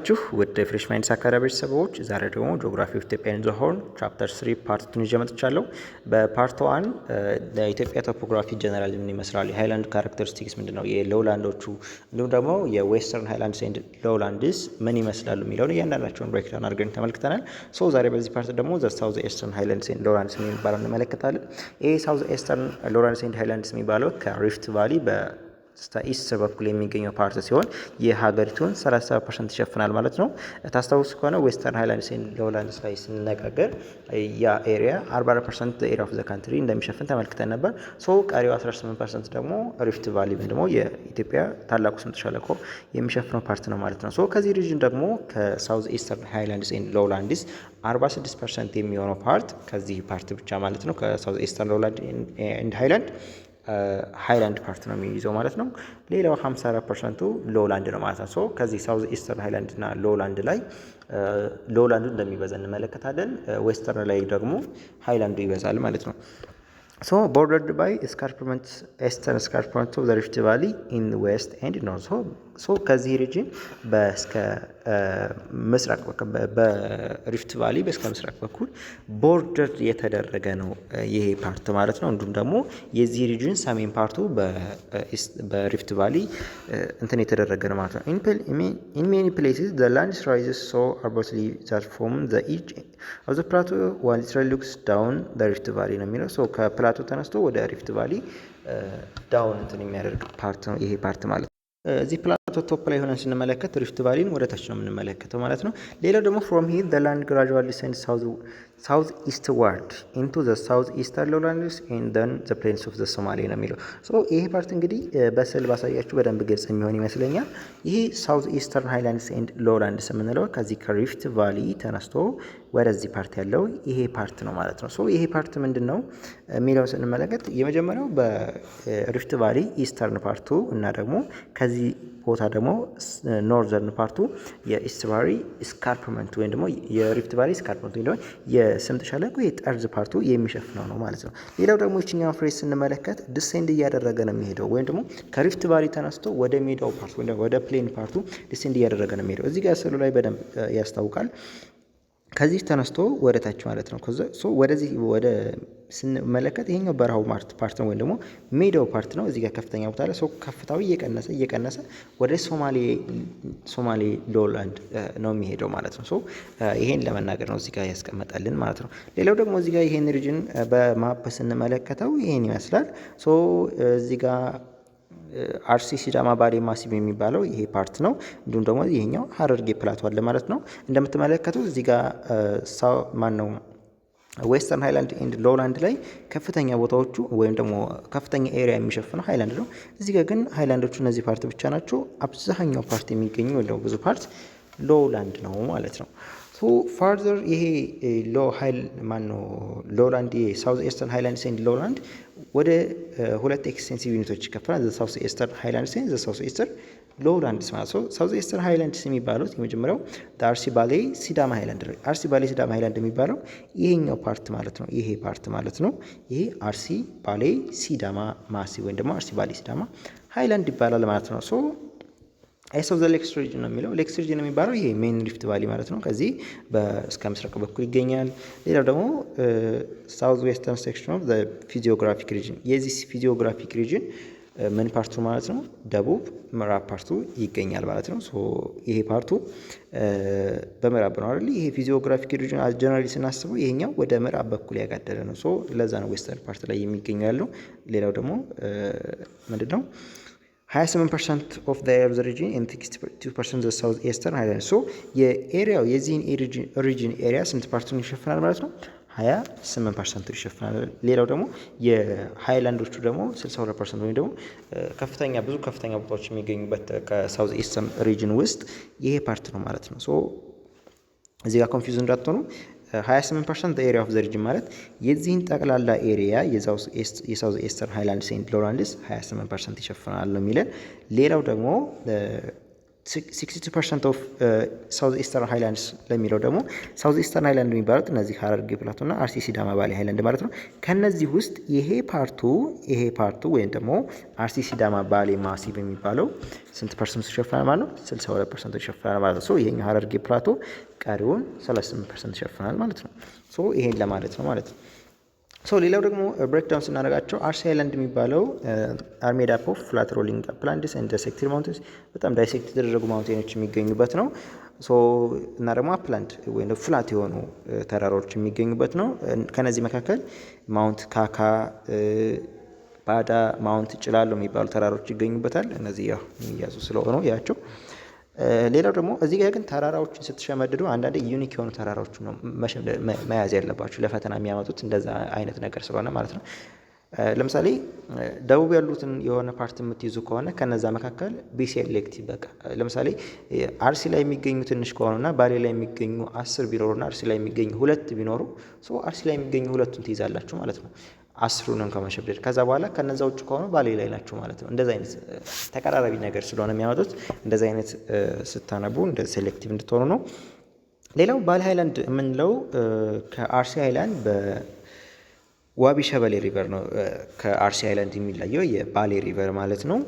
እንደምናላችሁ ውድ ፍሬሽ ማይንድስ አካዳሚ ቤተሰቦች፣ ዛሬ ደግሞ ጂኦግራፊ ኦፍ ኢትዮጵያ ኤንድ ዘ ሆርን ቻፕተር 3 ፓርት 2 ይዤ መጥቻለሁ። በፓርት 1 ለኢትዮጵያ ቶፖግራፊ ጀነራል ምን ይመስላል፣ የሃይላንድ ካራክተሪስቲክስ ምንድነው፣ የሎውላንዶቹ እንዲሁም ደግሞ የዌስተርን ሃይላንድስ ኤንድ ሎውላንድስ ምን ይመስላሉ የሚለውን እያንዳንዳቸውን ብሬክዳውን አድርገን ተመልክተናል። ሶ ዛሬ በዚህ ፓርት ደግሞ ዘ ሳውዝ ኢስተርን ሃይላንድስ ኤንድ ሎውላንድስ የሚባለው እንመለከታለን። ይሄ ሳውዝ ኢስተርን ሎውላንድስ ኤንድ ሃይላንድስ የሚባለው ከሪፍት ቫሊ ኢስት በኩል የሚገኘው ፓርት ሲሆን የሀገሪቱን 37% ይሸፍናል ማለት ነው። ታስታውሱ ከሆነ ዌስተርን ሃይላንድስ ኤንድ ሎውላንድስ ላይ ስንነጋገር ያ ኤሪያ 44% ኤሪያ ኦፍ ዘ ካንትሪ እንደሚሸፍን ተመልክተን ነበር። ሶ ቀሪው 18% ደግሞ ሪፍት ቫሊ ወይም ደግሞ የኢትዮጵያ ታላቁ ስምጥ ሸለቆ የሚሸፍነው ፓርት ነው ማለት ነው። ሶ ከዚህ ሪጅን ደግሞ ከሳውዝ ኢስተርን ሃይላንድስ ኤንድ ሎውላንድስ 46% የሚሆነው ፓርት ከዚህ ፓርት ብቻ ማለት ነው ከሳውዝ ኢስተርን ሎውላንድ ኤንድ ሃይላንድ ፓርት ነው የሚይዘው ማለት ነው። ሌላው 54%ቱ ሎውላንድ ነው ማለት ነው። ሶ ከዚህ ሳውዝ ኢስተርን ሃይላንድ እና ሎውላንድ ላይ ሎውላንዱ እንደሚበዛ እንመለከታለን። ዌስተርን ላይ ደግሞ ሃይላንዱ ይበዛል ማለት ነው። So bordered by escarpment, eastern escarpment of the Rift Valley in the west and north. So ከዚህ ሪጅን በስከ ምስራቅ በሪፍት ቫሊ በስከ ምስራቅ በኩል ቦርደር የተደረገ ነው ይሄ ፓርት ማለት ነው። እንዲሁም ደግሞ የዚህ ሪጅን ሰሜን ፓርቱ በሪፍት ቫሊ እንትን የተደረገ ነው ማለት ነው። In many places the land rises so abruptly that from the edge of the plateau one literally looks down the Rift Valley ነው የሚለው። ሶ ከፕላቶ ተነስቶ ወደ ሪፍት ቫሊ ዳውን እንትን የሚያደርግ ፓርት ነው ይሄ ፓርት ማለት ነው። እዚህ ፕላቶ ቶፕ ላይ ሆነን ስንመለከት ሪፍት ቫሊን ወደ ታች ነው የምንመለከተው ማለት ነው። ሌላው ደግሞ ፍሮም ሂር ዘ ላንድ ግራጁዋሊ ዲሰንድስ ሳውዝ ኢስትዋርድ ኢንቱ ዘ ሳውዝ ኢስተርን ሎውላንድስ ኤንድ ዘን ዘ ፕሌንስ ኦፍ ዘ ሶማሌ ነው የሚለው። ሶ ይሄ ፓርት እንግዲህ በስዕል ባሳያችሁ በደንብ ግልጽ የሚሆን ይመስለኛል። ይሄ ሳውዝ ኢስተርን ሃይላንድስ ኤንድ ሎውላንድስ የምንለው ከዚህ ከሪፍት ቫሊ ተነስቶ ወደዚህ ፓርት ያለው ይሄ ፓርት ነው ማለት ነው። ሶ ይሄ ፓርት ምንድን ነው የሚለውን ስንመለከት የመጀመሪያው በሪፍት ቫሊ ኢስተርን ፓርቱ እና ደግሞ ከዚህ ቦታ ደግሞ ኖርዘርን ፓርቱ የኢስት ቫሊ ስካርፕመንት ወይም ደግሞ የሪፍት ቫሊ ስካርፕመንት ወይም ደግሞ የስምጥ ሸለቆ የጠርዝ ፓርቱ የሚሸፍነው ነው ማለት ነው። ሌላው ደግሞ ይችኛው ፍሬዝ ስንመለከት ዲሴንድ እያደረገ ነው የሚሄደው ወይም ደግሞ ከሪፍት ቫሊ ተነስቶ ወደ ሜዳው ፓርት ወይም ወደ ፕሌን ፓርቱ ዲሴንድ እያደረገ ነው የሚሄደው። እዚህ ጋር ስዕሉ ላይ በደንብ ያስታውቃል። ከዚህ ተነስቶ ወደ ታች ማለት ነው። ሶ ወደዚህ ወደ ስንመለከት ይሄኛው በረሃው ፓርት ነው ወይም ደግሞ ሜዳው ፓርት ነው። እዚህ ጋር ከፍተኛ ቦታ ላይ ሶ ከፍታው እየቀነሰ ወደ ሶማሌ ሎውላንድ ነው የሚሄደው ማለት ነው። ሶ ይሄን ለመናገር ነው እዚህ ጋር ያስቀመጣልን ማለት ነው። ሌላው ደግሞ እዚህ ጋር ይሄን ሪጅን በማፕ ስንመለከተው ይሄን ይመስላል። ሶ እዚህ ጋር አርሲ፣ ሲዳማ፣ ባሌ ማሲብ የሚባለው ይሄ ፓርት ነው። እንዲሁም ደግሞ ይሄኛው ሀረርጌ ፕላቶ አለ ማለት ነው። እንደምትመለከቱት እዚህ ጋር ማነው ዌስተርን ሃይላንድ ኤንድ ሎውላንድ ላይ ከፍተኛ ቦታዎቹ ወይም ደግሞ ከፍተኛ ኤሪያ የሚሸፍነው ሃይላንድ ነው። እዚህ ጋር ግን ሃይላንዶቹ እነዚህ ፓርት ብቻ ናቸው። አብዛኛው ፓርት የሚገኘው ወይም ብዙ ፓርት ሎውላንድ ነው ማለት ነው። ፋርዘር ይሄ ሎውላንድ ሳውዝ ኢስተርን ሃይላንድስ ኤንድ ሎውላንድ ወደ ሁለት ኤክስቴንሲቭ ዩኒቶች ይከፈላል። ዘ ሳውዝ ኢስተርን ሃይላንድስ ኤንድ ዘ ሳውዝ ኢስተርን ሎውላንድስ ማለት ነው። ሳውዝ ኢስተርን ሃይላንድስ የሚባሉት የመጀመሪያው አርሲ ባሌ ሲዳማ ሃይላንድ ነው። አርሲ ባሌ ሲዳማ ሃይላንድ የሚባለው ይሄኛው ፓርት ማለት ነው። ይሄ ፓርት ማለት ነው። ይሄ አርሲ ባሌ ሲዳማ ማሲ ወይም ደግሞ አርሲ ባሌ ሲዳማ ሃይላንድ ይባላል ማለት ነው። ሶ አይስ ኦፍ ዘ ሌክስ ሪጅን ነው የሚለው። ሌክስ ሪጅን የሚባለው ይሄ ሜን ሪፍት ቫሊ ማለት ነው። ከዚህ እስከ ምስራቅ በኩል ይገኛል። ሌላው ደግሞ ሳውዝ ዌስተርን ሴክሽን ኦፍ ዘ ፊዚዮግራፊክ ሪጅን፣ የዚህ ፊዚዮግራፊክ ሪጅን ምን ፓርቱ ማለት ነው? ደቡብ ምዕራብ ፓርቱ ይገኛል ማለት ነው። ሶ ይሄ ፓርቱ በምዕራብ ነው አይደል? ይሄ ፊዚዮግራፊክ ሪጅን ጀነራሊ ስናስበው ይሄኛው ወደ ምዕራብ በኩል ያጋደለ ነው። ሶ ለዛ ነው ዌስተርን ፓርት ላይ የሚገኘው ያለው። ሌላው ደግሞ ምንድነው 28% ኦፍ ዘ ኤሪያ ኦፍ ዘ ሪጅን ኤንድ 62% ዘ ሳውዝ ኢስተርን ሃይላንድ። ሶ የኤሪያው የዚህን ሪጅን ኤሪያ ስንት ፓርቱን ይሸፍናል ማለት ነው? 28% ይሸፍናል። ሌላው ደግሞ የሃይላንዶቹ ደግሞ 62% ወይም ደግሞ ብዙ ከፍተኛ ቦታዎች የሚገኙበት ከሳውዝ ኢስተርን ሪጅን ውስጥ ይሄ ፓርት ነው ማለት ነው። ሶ እዚህ ጋር ኮንፊውዝ እንዳትሆኑ 28% ኤሪያ ኦፍ ዘ ሪጅን ማለት የዚህን ጠቅላላ ኤሪያ የሳውዝ ኢስተርን ሃይላንድስ ኤንድ ሎውላንድስ 28% ይሸፍናል ነው የሚለን። ሌላው ደግሞ 60% ኦፍ ሳውዝ ኢስተርን ሃይላንድስ ለሚለው ደግሞ ሳውዝ ኢስተርን ሃይላንድ የሚባሉት እነዚህ ሀረርጌ ፕላቶና አርሲ ሲዳማ ባሌ ሃይላንድ ማለት ነው። ከነዚህ ውስጥ ይሄ ፓርቱ ወይም ደግሞ አርሲ ሲዳማ ባሌ ማሲቭ የሚባለው ስንት ፐርሰንት ይሸፍናል ማለት ነው? 62% ይሸፍናል ማለት ነው። ሶ ይሄኛው ሀረርጌ ፕላቶ ቀሪውን 38% ይሸፍናል ማለት ነው። ሶ ይሄን ለማለት ነው ማለት ነው። ሶ ሌላው ደግሞ ብሬክዳውን ስናደርጋቸው አርሲ ሃይላንድ የሚባለው አርሜድ አፕ ኦፍ ፍላት ሮሊንግ አፕላንድስ ኤንድ ዳይሴክትድ ማውንቴንስ በጣም ዳይሴክት የተደረጉ ማውንቴኖች የሚገኙበት ነው። ሶ እና ደግሞ አፕላንድ ወይም ፍላት የሆኑ ተራራዎች የሚገኙበት ነው። ከነዚህ መካከል ማውንት ካካ፣ ባዳ፣ ማውንት ጭላሎ የሚባሉ ተራራዎች ይገኙበታል። እነዚህ ያው የሚያዙ ስለሆኑ ያቸው። ሌላው ደግሞ እዚህ ጋር ግን ተራራዎችን ስትሸመድዱ አንዳንድ ዩኒክ የሆኑ ተራራዎች ነው መያዝ ያለባችሁ ለፈተና የሚያመጡት እንደዛ አይነት ነገር ስለሆነ ማለት ነው። ለምሳሌ ደቡብ ያሉትን የሆነ ፓርት የምትይዙ ከሆነ ከነዛ መካከል ቢሴሌክት በቃ ለምሳሌ አርሲ ላይ የሚገኙ ትንሽ ከሆኑና ባሌ ላይ የሚገኙ 10 ቢኖሩና አርሲ ላይ የሚገኙ 2 ቢኖሩ አርሲ ላይ የሚገኙ 2ቱን ትይዛላችሁ ማለት ነው። 10ሩን ከመሸብደድ ከዛ በኋላ ከነዛ ውጭ ከሆኑ ባሌ ላይ ናችሁ ማለት ነው። እንደዛ አይነት ተቀራራቢ ነገር ስለሆነ የሚያመጡት እንደዛ አይነት ስታነቡ እንደ ሴሌክቲቭ እንድትሆኑ ነው። ሌላው ባሌ ሃይላንድ የምንለው ከአርሲ ሃይላንድ በዋቢ ሸበሌ ሪቨር ነው ከአርሲ ሃይላንድ የሚለየው የባሌ ሪቨር ማለት ነው።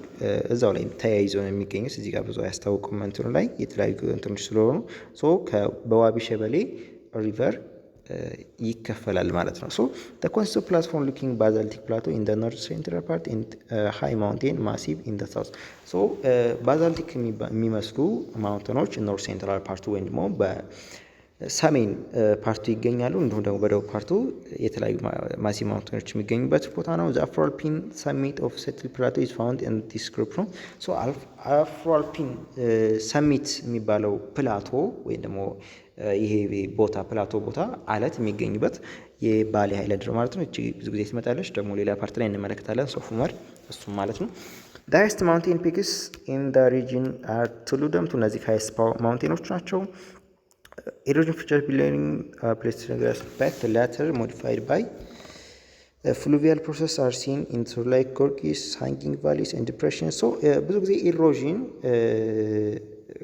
እዛው ላይ ተያይዞ ነው የሚገኙት። እዚህ ጋር ብዙ አያስታውቁም እንትኑ ላይ የተለያዩ እንትኖች ስለሆኑ በዋቢ ሸበሌ ሪቨር ይከፈላል ማለት ነው። ሶ the constant platform looking basaltic plateau in the north central part and high mountain massive in the south. so ባዛልቲክ የሚመስሉ ማውንቴኖች ኖርት ሴንትራል ፓርቱ ወይም ደግሞ በሰሜን ፓርቱ ይገኛሉ። እንዲሁም ደግሞ በደቡብ ፓርቱ የተለያዩ ማሲቭ ማውንቴኖች የሚገኙበት ቦታ ነው። the afro-alpine summit of settled plateau is found in this group ነው። so afro-alpine summit የሚባለው ፕላቶ ወይም ደግሞ ይሄ ቦታ ፕላቶ ቦታ አለት የሚገኝበት የባሌ ሃይላንድ ነው ማለት ነው። እቺ ብዙ ጊዜ ትመጣለች ደግሞ ሌላ ፓርት ላይ እንመለከታለን። ሶፍ ዑመር እሱም ማለት ነው። the highest mountain peaks in the region are ቱሉደምቱ እነዚህ highest ማውንቴኖች ናቸው። erosion feature belonging placed but later modified by fluvial process are seen in like gorges, hanging valleys and depressions. so ብዙ ጊዜ ኢሮዥን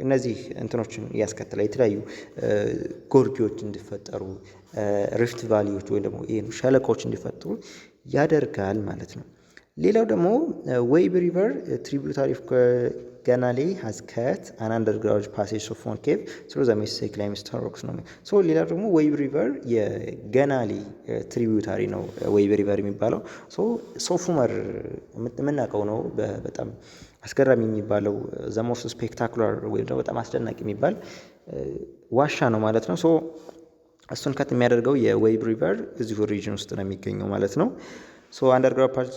እነዚህ እንትኖችን ያስከትላል። የተለያዩ ጎርጊዎች እንዲፈጠሩ ሪፍት ቫሊዎች ወይ ደግሞ ሸለቆች እንዲፈጠሩ ያደርጋል ማለት ነው። ሌላው ደግሞ ዌይብ ሪቨር ትሪቢዩታሪ ኦፍ ገናሌ ሃዝ ከት አን አንደርግራውንድ ፓሴጅ ኦፍ ፎን ኬቭ ስሩ ዘ ሜሴክ ላይምስቶን ሮክስ ነው። ሶ ሌላው ደግሞ ዌይብ ሪቨር የገናሌ ትሪቢዩታሪ ነው ዌይብ ሪቨር የሚባለው። ሶፍ ዑመር የምናውቀው ነው በጣም አስገራሚ የሚባለው ዘሞስ ስፔክታኩላር ወይም ደግሞ በጣም አስደናቂ የሚባል ዋሻ ነው ማለት ነው። ሶ እሱን ከት የሚያደርገው የዌይብ ሪቨር እዚሁ ሪጅን ውስጥ ነው የሚገኘው ማለት ነው። ሶ አንደርግራውንድ ፓርት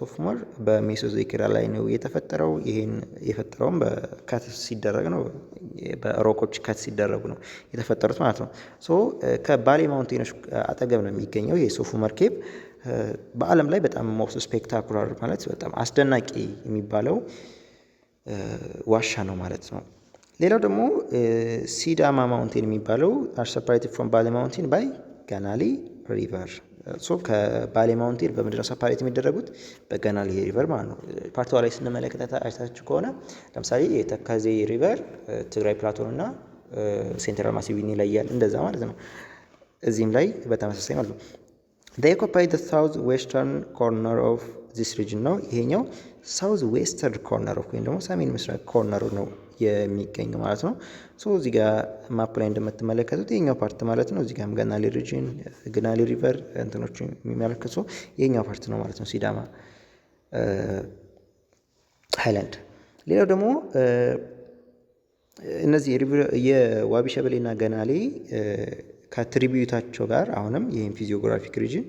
ኦፍ ዑመር በሜሶዞይክ ኤራ ላይ ነው የተፈጠረው። ይሄን የፈጠረውም በከት ሲደረግ ነው፣ በሮኮች ከት ሲደረጉ ነው የተፈጠሩት ማለት ነው። ሶ ከባሌ ማውንቴኖች አጠገብ ነው የሚገኘው ይሄ ሶፍ ዑመር ኬቭ። በዓለም ላይ በጣም ሞስት ስፔክታኩላር ማለት በጣም አስደናቂ የሚባለው ዋሻ ነው ማለት ነው። ሌላው ደግሞ ሲዳማ ማውንቴን የሚባለው አር ሰፓሬትድ ፍሮም ባሌ ማውንቴን ባይ ገናሌ ሪቨር። ከባሌ ማውንቴን በምንድን ነው ሰፓሬት የሚደረጉት? በገናሌ ሪቨር ማለት ነው። ፓርቷ ላይ ስንመለከት አይታችሁ ከሆነ ለምሳሌ የተከዜ ሪቨር ትግራይ ፕላቶን እና ሴንትራል ማሲቪን ይለያል፣ እንደዛ ማለት ነው። እዚህም ላይ በተመሳሳይ ማለት ነው። they occupy the south western corner of this region ነው። ይሄኛው ሳውዝ ዌስተርን ኮርነር ወይም ደግሞ ሰሜን ምስራቅ ኮርነሩ ነው የሚገኘው ማለት ነው። ሶ እዚህ ጋር ማፕ ላይ እንደምትመለከቱት ይሄኛው ፓርት ማለት ነው። እዚህ ጋርም ገናሌ ሪጅን ገናሌ ሪቨር እንትኖች የሚመለከቱ ይሄኛው ፓርት ነው ማለት ነው ሲዳማ ሃይላንድ። ሌላው ደግሞ እነዚህ የዋቢ ሸበሌና ገናሌ ከትሪቢዩታቸው ጋር አሁንም ይህን ፊዚዮግራፊክ ሪጅን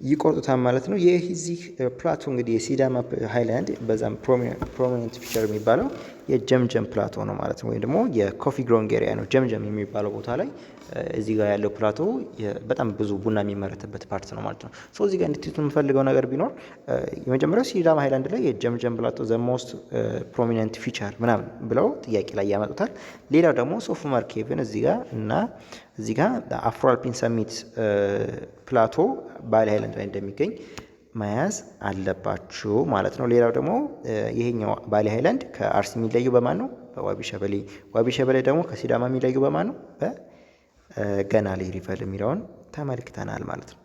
ይቆርጡታል ማለት ነው። ይህ እዚህ ፕላቶ እንግዲህ የሲዳማ ሃይላንድ በዛም ፕሮሚነንት ፊቸር የሚባለው የጀምጀም ፕላቶ ነው ማለት ነው። ወይም ደግሞ የኮፊ ግሮንግ ኤሪያ ነው ጀምጀም የሚባለው ቦታ ላይ እዚህ ጋር ያለው ፕላቶ በጣም ብዙ ቡና የሚመረትበት ፓርት ነው ማለት ነው። ሶ እዚህ ጋር እንድትይዙ የምፈልገው ነገር ቢኖር የመጀመሪያው ሲዳማ ሃይላንድ ላይ የጀምጀም ፕላቶ ዘ ሞስት ፕሮሚነንት ፊቸር ምናምን ብለው ጥያቄ ላይ ያመጡታል። ሌላው ደግሞ ሶፍ ዑመር ኬቭን እዚህ ጋር እና እዚህ ጋር አፍሮ-አልፒን ሰሚት ፕላቶ ባሌ ሃይላንድ ላይ እንደሚገኝ መያዝ አለባችሁ ማለት ነው። ሌላው ደግሞ ይሄኛው ባሌ ሃይላንድ ከአርሲ የሚለየው በማን ነው? በዋቢ ሸበሌ። ዋቢ ሸበሌ ደግሞ ከሲዳማ የሚለዩ በማን ነው? በገናሌ ሪቨር የሚለውን ተመልክተናል ማለት ነው።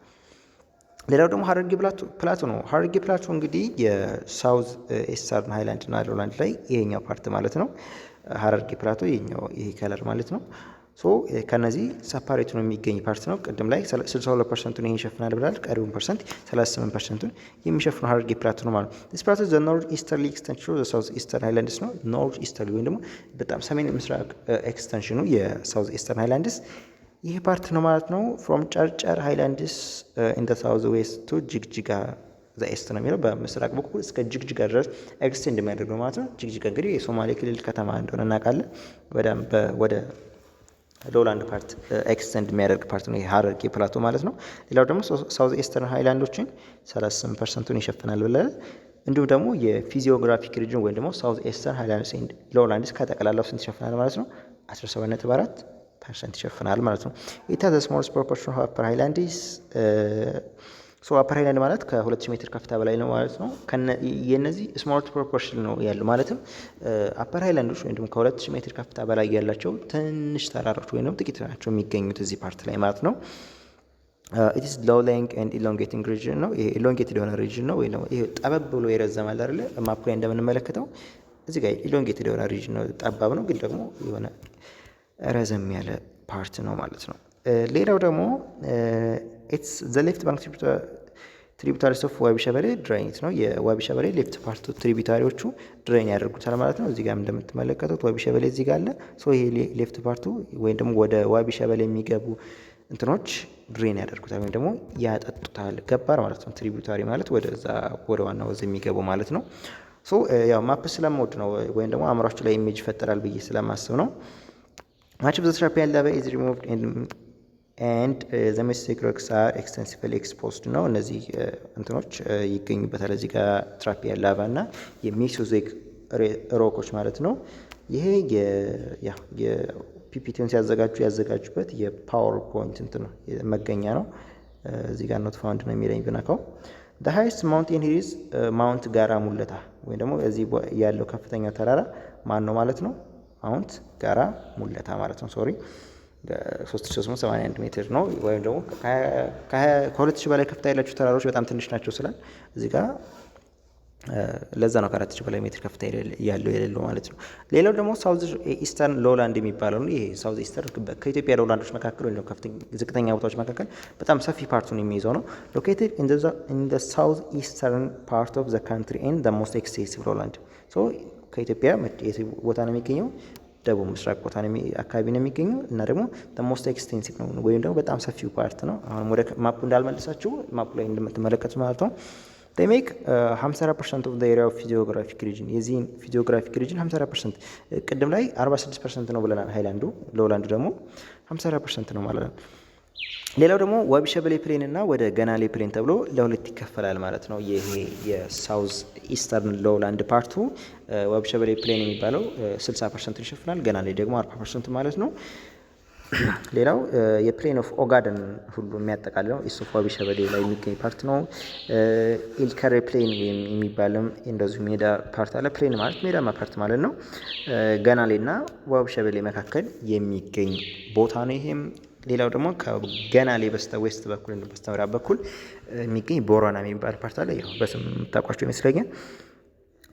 ሌላው ደግሞ ሀረርጌ ፕላቶ ነው። ሀረርጌ ፕላቶ እንግዲህ የሳውዝ ኢስተርን ሃይላንድ እና ሎላንድ ላይ ይሄኛው ፓርት ማለት ነው። ሀረርጌ ፕላቶ ይሄ ከለር ማለት ነው። ከነዚህ ሰፓሬት ነው የሚገኝ ፓርት ነው። ቅድም ላይ 62%ን ይሄ ይሸፍናል ብላል። ቀሪውን ፐርሰንት 38%ን የሚሸፍነው ሀረርጌ ፕላቶ ነው ማለት ነው። ዲስ ፕላቶ ዘ ኖርዝ ኢስተርሊ ኤክስቴንሽን ዘ ሳውዝ ኢስተርን ሃይላንድስ ነው። ኖርዝ ኢስተርሊ ወይም ደግሞ በጣም ሰሜን ምስራቅ ኤክስቴንሽኑ የሳውዝ ኢስተርን ሃይላንድስ ይህ ፓርት ነው ማለት ነው። ፍሮም ጨርጨር ሃይላንድስ ኢን ዘ ሳውዝ ዌስት ቱ ጅግጅጋ ዘ ኤስት ነው የሚለው በምስራቅ በኩል እስከ ጅግጅጋ ድረስ ኤክስቴንድ የሚያደርግ ነው ማለት ነው። ጅግጅጋ እንግዲህ የሶማሌ ክልል ከተማ እንደሆነ እናውቃለን። ወደ ሎላንድ ፓርት ኤክስቴንድ የሚያደርግ ፓርት ነው የሀረርጌ ፕላቶ ማለት ነው። ሌላው ደግሞ ሳውዝ ኢስተርን ሃይላንዶችን 38%ን ይሸፍናል ብለን እንዲሁም ደግሞ የፊዚዮግራፊክ ሪጅን ወይም ደግሞ ሳውዝ ኢስተርን ሃይላንድስ ኤንድ ሎላንድስ ከጠቅላላው ስንት ይሸፍናል ማለት ነው? 17.4% ይሸፍናል ማለት ነው። ኢት ሃዝ ዘ ስሞለስት ፕሮፖርሽን ኦፍ አፐር ሃይላንድስ አፐር ሃይላንድ ማለት ከ2000 ሜትር ከፍታ በላይ ነው ማለት ነው። የነዚህ ስሞል ፕሮፖርሽን ነው ያለው ማለትም አፐር ሃይላንዶች ወይም ደግሞ ከ2000 ሜትር ከፍታ በላይ ያላቸው ትንሽ ተራሮች ወይም ጥቂት ናቸው የሚገኙት እዚህ ፓርት ላይ ማለት ነው። ኢት ኢዝ ሎው ላይንግ ኤንድ ኢሎንጌቲንግ ሪጅን ነው። ይሄ ኢሎንጌትድ የሆነ ሪጅን ነው ወይ ነው ይሄ ጠበብ ብሎ የረዘማል አይደለ? ማፕ ላይ እንደምንመለከተው እዚህ ጋር ኢሎንጌትድ የሆነ ሪጅን ነው። ጠባብ ነው ግን ደግሞ የሆነ ረዘም ያለ ፓርት ነው ማለት ነው። ሌላው ደግሞ ኢትስ ዘ ሌፍት ባንክ ትሪቢታሪስ ኦፍ ዋቢ ሸበሌ ድሬይኒት ነው። የዋቢ ሸበሌ ሌፍት ፓርቱ ትሪቢታሪዎቹ ድሬን ያደርጉታል ማለት ነው። እዚህ ጋር እንደምትመለከቱት ዋቢ ሸበሌ እዚህ ጋር አለ። ይሄ ሌፍት ፓርቱ ወይም ደግሞ ወደ ዋቢ ሸበሌ የሚገቡ እንትኖች ድሬን ያደርጉታል ወይም ደግሞ ያጠጡታል። ገባር ማለት ነው። ትሪቢታሪ ማለት ወደዛ ወደ ዋና ወዝ የሚገቡ ማለት ነው። ያው ማፕ ስለምወድ ነው ወይም ደግሞ አእምሯችሁ ላይ ኢሜጅ ይፈጠራል ብዬ ስለማስብ ነው። Much of the Trapean lava is removed and the Mesozoic rocks are extensively exposed ነው። እነዚህ እንትኖች ይገኙበታል እዚህ ጋር ትራፒያን ላቫ እና የሜሶዞይክ ሮኮች ማለት ነው። ይሄ የፒፒቲውን ያዘጋጁበት የፓወር ፖይንት እንትን ነው መገኛ ነው። እዚህ ጋር ኖት ፋውንድ ነው የሚለኝ ብናካው the highest mountain here is ማውንት ጋራ ሙለታ ወይም ደግሞ እዚህ ያለው ከፍተኛ ተራራ ማን ነው ማለት ነው? ማውንት ጋራ ሙለታ ማለት ነው። ሶሪ 3381 ሜትር ነው። ወይም ደግሞ ከ2000 በላይ ከፍታ ያላቸው ተራሮች በጣም ትንሽ ናቸው ስላል እዚህ ጋር ለዛ ነው ከ4000 በላይ ሜትር ከፍታ ያለው የሌለው ማለት ነው። ሌላው ደግሞ ሳውዝ ኢስተርን ሎላንድ የሚባለው ነው። ይሄ ሳውዝ ኢስተርን ከኢትዮጵያ ሎላንዶች መካከል ወይም ዝቅተኛ ቦታዎች መካከል በጣም ሰፊ ፓርቱን የሚይዘው ነው። ሎኬትድ ኢን ዘ ሳውዝ ኢስተርን ፓርት ኦፍ ዘ ካንትሪ ኤንድ ዘ ሞስት ኤክስቴንሲቭ ሎላንድ ከኢትዮጵያ ቦታ ነው የሚገኘው ደቡብ ምስራቅ ቦታ አካባቢ ነው የሚገኘው እና ደግሞ ሞስት ኤክስቴንሲቭ ነው ወይም ደግሞ በጣም ሰፊው ፓርት ነው። አሁን ወደ ማፑ እንዳልመልሳችሁ ማፑ ላይ እንደምትመለከቱ ማለት ነው። they make 54% of the area of physiographic region የዚህን physiographic region 54% ቅድም ላይ 46% ነው ብለናል። ሃይላንዱ ሎላንዱ ደግሞ 54% ነው ማለት ነው። ሌላው ደግሞ ዋቢ ሸበሌ ፕሌን እና ወደ ገናሌ ፕሌን ተብሎ ለሁለት ይከፈላል ማለት ነው። ይሄ የሳውዝ ኢስተርን ሎላንድ ፓርቱ ዋቢ ሸበሌ ፕሌን የሚባለው 60% ይሸፍናል፣ ገናሌ ደግሞ 40% ማለት ነው። ሌላው የፕሌን ኦፍ ኦጋደን ሁሉ የሚያጠቃልለው ኢስት ኦፍ ዋቢ ሸበሌ ላይ የሚገኝ ፓርት ነው። ኢልከሬ ፕሌን የሚባልም እንደዚሁ ሜዳ ፓርት አለ። ፕሌን ማለት ሜዳማ ፓርት ማለት ነው። ገናሌ እና ዋቢ ሸበሌ መካከል የሚገኝ ቦታ ነው ይሄም። ሌላው ደግሞ ከገናሌ በስተ ዌስት በኩል እና በስተ ምዕራብ በኩል የሚገኝ ቦረና የሚባል ፓርት አለ። ያው በስም የምታውቋቸው ይመስለኛል።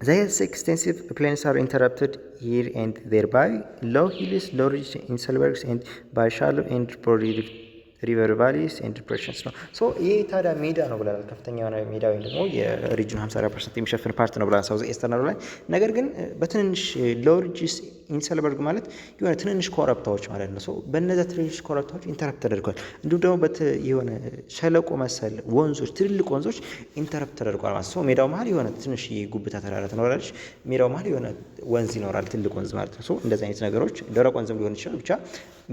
The extensive plains are interrupted here and there by low hills, low ridges, inselbergs, and by shallow and broad river valleys and depressions ነው። ይህ ታዲያ ሜዳ ነው ብለናል። ከፍተኛ የሆነ ሜዳ ወይም ደግሞ የሪጅኑ 54% የሚሸፍን ፓርት ነው ብለናል ሳውዝ ኢስተርን ላይ። ነገር ግን በትንንሽ ሎው ሪጅስ ኢንሰልበርግ ማለት የሆነ ትንንሽ ኮረብታዎች ማለት ነው። በእነዚያ ትንንሽ ኮረብታዎች ኢንተረፕት ተደርጓል። እንዲሁም ደግሞ የሆነ ሸለቆ መሰል ወንዞች፣ ትልልቅ ወንዞች ኢንተረፕት ተደርጓል ማለት ነው። ሜዳው መሀል የሆነ ትንሽ ጉብታ ተራራ ትኖራለች። ሜዳው መሀል የሆነ ወንዝ ይኖራል፣ ትልቅ ወንዝ ማለት ነው። እንደዚህ አይነት ነገሮች ደረቅ ወንዝም ሊሆን ይችላል። ብቻ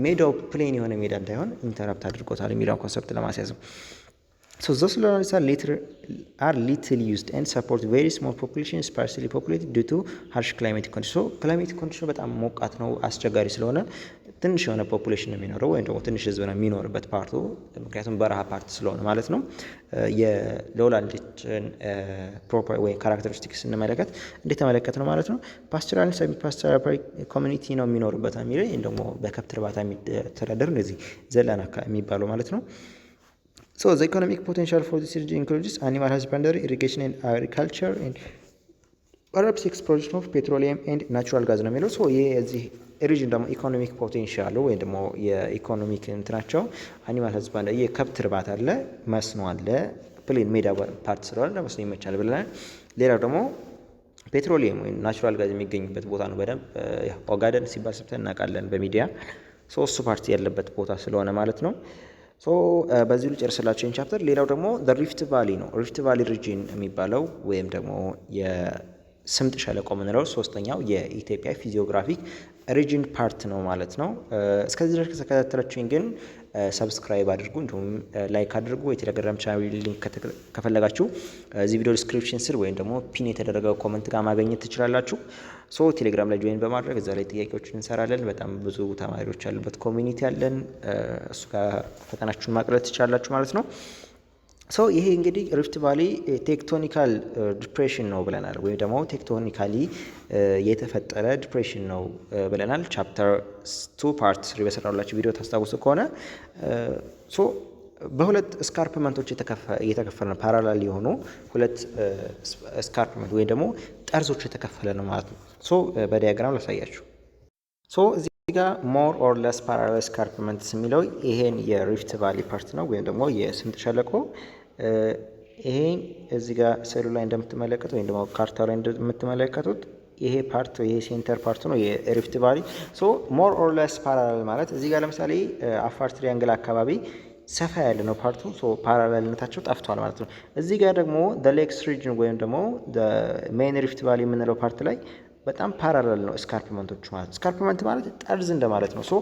ሜዳው ፕሌን የሆነ ሜዳ እንዳይሆን ኢንተረፕት አድርጎታል የሚለውን ኮንሰፕት ለማስያዝ ነው። So those lowlands are little used and support very small population sparsely populated due to harsh climate conditions. So climate condition በጣም ሞቃት ነው፣ አስቸጋሪ ስለሆነ ትንሽ የሆነ ፖፑሌሽን ነው የሚኖረው ወይም ደግሞ ትንሽ ህዝብ ነው የሚኖርበት ፓርቱ፣ ምክንያቱም በረሃ ፓርት ስለሆነ ማለት ነው። የሎውላንድን ፕሮፐር ወይ ካራክተሪስቲክስ ስንመለከት እንደተመለከት ነው ማለት ነው። ፓስቶራል ሰሚ ፓስቶራል ኮሚኒቲ ነው የሚኖርበት የሚለው ደግሞ በከብት እርባታ የሚተዳደሩ እነዚህ ዘላን የሚባለው ማለት ነው። So the economic potential for this region includes animal husbandry, irrigation and agriculture, and perhaps exploration of petroleum and natural gas ነው የሚለው። ሶ ይሄ እዚህ ሪጅን ደግሞ ኢኮኖሚክ ፖቴንሻሉ ወይም ደግሞ የኢኮኖሚክ እንትናቸው አኒማል ሀዝባንድሪ የከብት እርባታ አለ፣ መስኖ አለ፣ ፕሌን ሜዳ ፓርት ስለሆነ ለመስኖ ይመቻል ብለናል። ሌላው ደግሞ ፔትሮሊየም ወይም ናቹራል ጋዝ የሚገኝበት ቦታ ነው። በደንብ ኦጋደን ሲባል ሰምተን እናውቃለን በሚዲያ። ሶስቱ ፓርቲ ያለበት ቦታ ስለሆነ ማለት ነው። ሶ በዚሁ ልጨርስላችሁ ይህን ቻፕተር። ሌላው ደግሞ ሪፍት ቫሊ ነው። ሪፍት ቫሊ ሪጅን የሚባለው ወይም ደግሞ የስምጥ ሸለቆ የምንለው ሶስተኛው የኢትዮጵያ ፊዚዮግራፊክ ሪጅን ፓርት ነው ማለት ነው። እስከዚህ ድረስ ከተከታተላችሁኝ ግን ሰብስክራይብ አድርጉ፣ እንዲሁም ላይክ አድርጉ። የቴሌግራም ቻናል ሊንክ ከፈለጋችሁ እዚህ ቪዲዮ ዲስክሪፕሽን ስር ወይም ደግሞ ፒን የተደረገው ኮመንት ጋር ማግኘት ትችላላችሁ። ሶ ቴሌግራም ላይ ጆይን በማድረግ እዛ ላይ ጥያቄዎችን እንሰራለን። በጣም ብዙ ተማሪዎች ያሉበት ኮሚኒቲ አለን። እሱ ጋር ፈተናችሁን ማቅረብ ትችላላችሁ ማለት ነው። ሶ ይሄ እንግዲህ ሪፍት ቫሊ ቴክቶኒካል ዲፕሬሽን ነው ብለናል፣ ወይም ደግሞ ቴክቶኒካሊ የተፈጠረ ዲፕሬሽን ነው ብለናል። ቻፕተር 2 ፓርት 3 በሰራላችሁ ቪዲዮ ታስታውሱ ከሆነ ሶ በሁለት ስካርፕመንቶች የተከፈለ ነው። ፓራላል የሆኑ ሁለት ስካርፕመንት ወይም ደግሞ ጠርዞች የተከፈለ ነው ማለት ነው። ሶ በዲያግራም ላሳያችሁ። ሶ እዚህ ጋር ሞር ኦር ለስ ፓራላል ስካርፕመንትስ የሚለው ይሄን የሪፍት ቫሊ ፓርት ነው ወይም ደግሞ የስምጥ ሸለቆ። ይሄን እዚህ ጋር ስዕሉ ላይ እንደምትመለከቱት ወይም ደግሞ ካርታው ላይ እንደምትመለከቱት ይሄ ፓርት ይሄ ሴንተር ፓርት ነው የሪፍት ቫሊ። ሶ ሞር ኦር ለስ ፓራላል ማለት እዚህ ጋር ለምሳሌ አፋር ትሪያንግል አካባቢ ሰፋ ያለ ነው ፓርቱ። ሶ ፓራላልነታቸው ጠፍቷል ማለት ነው። እዚህ ጋር ደግሞ ሌክስ ሪጅን ወይም ደግሞ ሜን ሪፍት ቫሊ የምንለው ፓርት ላይ በጣም ፓራላል ነው ስካርፕመንቶቹ ማለት ነው። ስካርፕመንት ማለት ጠርዝ እንደማለት ነው። ሶ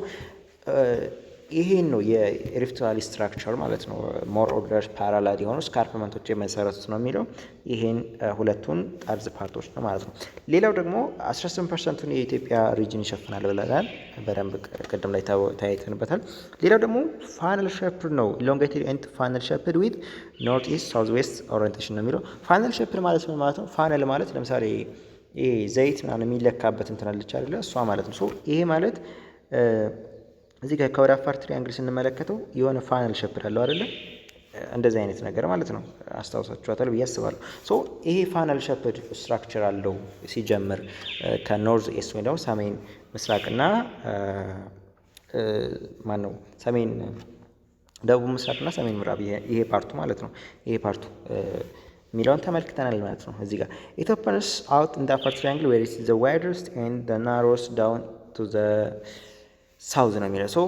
ይሄን ነው የሪፍት ቫሊ ስትራክቸር ማለት ነው። ሞር ኦር ለስ ፓራላል የሆኑ ስካርፕመንቶች የመሰረቱት ነው የሚለው ይሄን ሁለቱን ጠርዝ ፓርቶች ነው ማለት ነው። ሌላው ደግሞ 18%ን የኢትዮጵያ ሪጅን ይሸፍናል ብለናል። በደንብ ቅድም ላይ ታይተንበታል። ሌላው ደግሞ ፋነል ሼፕድ ነው። ኢሎንጌትድ ኤንድ ፋነል ሼፕድ ዊዝ ኖርት ኢስት ሳውዝ ዌስት ኦሪየንቴሽን ነው የሚለው። ፋነል ሼፕድ ማለት ምን ማለት ነው? ፋነል ማለት ለምሳሌ ይሄ ዘይት ምናምን የሚለካበት እንትን አለች አይደለ? እሷ ማለት ነው። ሶ ይሄ ማለት እዚህ ጋር ከወደ አፋር ትሪያንግል ስንመለከተው የሆነ ፋነል ሼፕድ አለው አይደለ? እንደዚህ አይነት ነገር ማለት ነው። አስታውሳችኋታል ብዬ አስባለሁ። ሶ ይሄ ፋነል ሼፕድ ስትራክቸር አለው ሲጀምር ከኖርዝ ኤስት ወይ ደግሞ ሰሜን ምስራቅና ማን ነው ሰሜን ደቡብ ምስራቅና ሰሜን ምዕራብ ይሄ ፓርቱ ማለት ነው። ይሄ ፓርቱ የሚለውን ተመልክተናል ማለት ነው። እዚህ ጋር ኢት ኦፕንስ አውት ኢን ዘ አፋር ትሪያንግል ዌር ኢት ኢዝ ዘ ዋይደስት ኤንድ ዘ ናሮስት ዳውን ቱ ዘ ሳውዝ ነው የሚለው። ሶ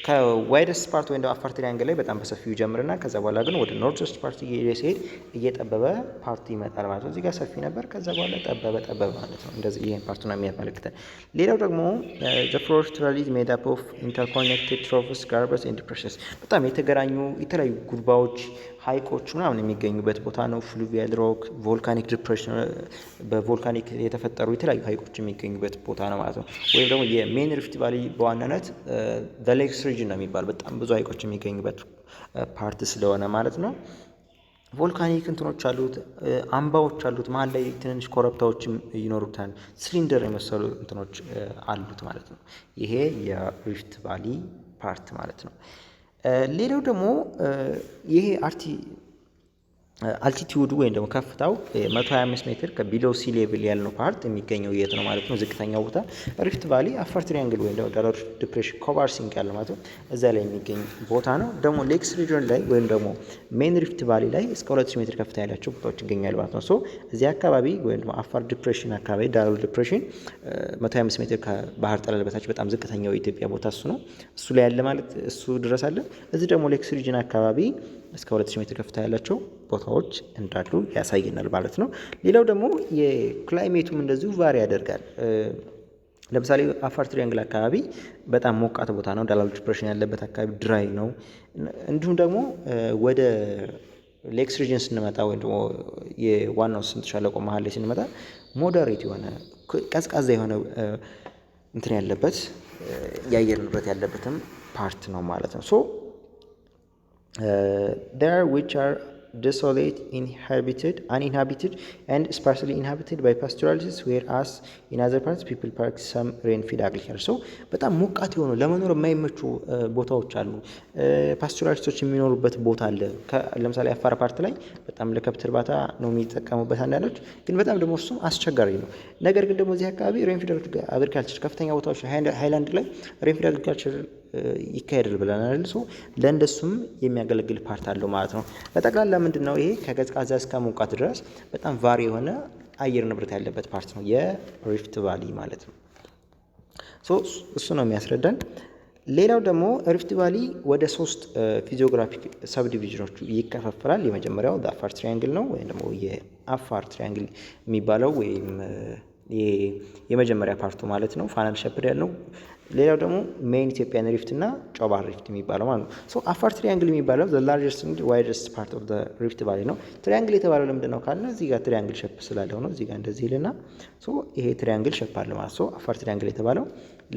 ከዋይደስት ፓርት ወይም አፋር ትሪያንግል ላይ በጣም በሰፊው ይጀምርና ከዛ በኋላ ግን ወደ ኖርዝ ዌስት ፓርት ሲሄድ እየጠበበ ፓርቱ ይመጣል ማለት ነው። እዚህ ጋር ሰፊ ነበር፣ ከዛ በኋላ ጠበበ ማለት ነው። እንደዚህ ይሄን ፓርቱ ነው የሚያመለክተን። ሌላው ደግሞ ዘ ፍሎር ትራሊዝ ሜድ አፕ ኦፍ ኢንተርኮኔክትድ ትሮቭስ ጋርበስ ኤንድ ዲፕሬሽንስ በጣም የተገናኙ የተለያዩ ጉድባዎች ሀይቆች ምናምን የሚገኙበት ቦታ ነው። ፍሉቪያል ሮክ፣ ቮልካኒክ ዲፕሬሽን በቮልካኒክ የተፈጠሩ የተለያዩ ሀይቆች የሚገኙበት ቦታ ነው ማለት ነው። ወይም ደግሞ የሜን ሪፍት ቫሊ በዋናነት ሌክስ ሪጅን ነው የሚባል በጣም ብዙ ሀይቆች የሚገኙበት ፓርት ስለሆነ ማለት ነው። ቮልካኒክ እንትኖች አሉት፣ አምባዎች አሉት፣ መሀል ላይ ትንንሽ ኮረብታዎችም ይኖሩታል። ሲሊንደር የመሰሉ እንትኖች አሉት ማለት ነው። ይሄ የሪፍት ቫሊ ፓርት ማለት ነው። ሌላው ደግሞ ይሄ አልቲቲዩዱ ወይም ደግሞ ከፍታው 125 ሜትር ከቢሎ ሲ ሌቭል ያለው ፓርት የሚገኘው የት ነው ማለት ነው? ዝቅተኛው ቦታ ሪፍት ቫሊ አፋር ትሪያንግል ወይም ደግሞ ዳሎል ዲፕሬሽን ኮቫርሲንግ ያለው ማለት ነው። እዛ ላይ የሚገኝ ቦታ ነው። ደግሞ ሌክስ ሪጅን ላይ ወይም ደግሞ ሜን ሪፍት ቫሊ ላይ እስከ 2000 ሜትር ከፍታ ያላቸው ቦታዎች ይገኛሉ ማለት ነው። ሶ እዚህ አካባቢ ወይም ደግሞ አፋር ዲፕሬሽን አካባቢ ዳሎል ዲፕሬሽን 125 ሜትር ከባህር ጠለል በታች በጣም ዝቅተኛው የኢትዮጵያ ቦታ እሱ ነው። እሱ ላይ ያለ ማለት እሱ ድረስ አለ። እዚህ ደግሞ ሌክስ ሪጅን አካባቢ እስከ 2000 ሜትር ከፍታ ያላቸው ቦታዎች እንዳሉ ያሳየናል ማለት ነው። ሌላው ደግሞ የክላይሜቱም እንደዚሁ ቫሪ ያደርጋል። ለምሳሌ አፋር ትሪያንግል አካባቢ በጣም ሞቃት ቦታ ነው። ዳላል ዲፕሬሽን ያለበት አካባቢ ድራይ ነው። እንዲሁም ደግሞ ወደ ሌክስ ሪጅን ስንመጣ ወይም ደግሞ የዋናው ስምጥ ሸለቆ መሀል ላይ ስንመጣ ሞደሬት የሆነ ቀዝቃዛ የሆነ እንትን ያለበት የአየር ንብረት ያለበትም ፓርት ነው ማለት ነው። ሶ there which are desolate, uninhabited and sparsely inhabited by pastoralists, whereas in other parts people practice some rain-fed agriculture. so በጣም ሞቃት የሆኑ ለመኖር የማይመቹ ቦታዎች አሉ። ፓስቶራሊስቶች የሚኖሩበት ቦታ አለ። ለምሳሌ አፋር ፓርት ላይ በጣም ለከብት እርባታ ነው የሚጠቀሙበት አንዳንዶች፣ ግን በጣም ደግሞ እሱም አስቸጋሪ ነው። ነገር ግን ደግሞ እዚህ አካባቢ ሬንፊድ አግሪካልቸር ከፍተኛ ቦታዎች ሃይላንድ ላይ ሬንፊድ አግሪካልቸር ይካሄዳል ብለናል። ሶ ለእንደሱም የሚያገለግል ፓርት አለው ማለት ነው። በጠቅላላ ምንድነው ይሄ ከቀዝቃዛ እስከ ሞቃት ድረስ በጣም ቫሪ የሆነ አየር ንብረት ያለበት ፓርት ነው የሪፍት ቫሊ ማለት ነው። ሶ እሱ ነው የሚያስረዳን። ሌላው ደግሞ ሪፍት ቫሊ ወደ 3 ፊዚዮግራፊክ ሰብ ዲቪዥኖች ይከፋፈላል። የመጀመሪያው አፋር ትሪያንግል ነው ወይም ደግሞ የአፋር ትሪያንግል የሚባለው ወይም የመጀመሪያ ፓርቱ ማለት ነው። ፋናል ሸፕድ ያለው። ሌላው ደግሞ ሜን ኢትዮጵያን ሪፍት እና ጮባር ሪፍት የሚባለው ማለት ነው። ሶ አፋር ትሪያንግል የሚባለው the largest and widest part of the rift valley ነው። ትሪያንግል የተባለው ለምንድን ነው ካልን እዚህ ጋር ትሪያንግል ሸፕ ስላለው ነው። እዚህ ጋር እንደዚህ ይልና ሶ ይሄ ትሪያንግል ሸፕ አለ ማለት ሶ አፋር ትሪያንግል የተባለው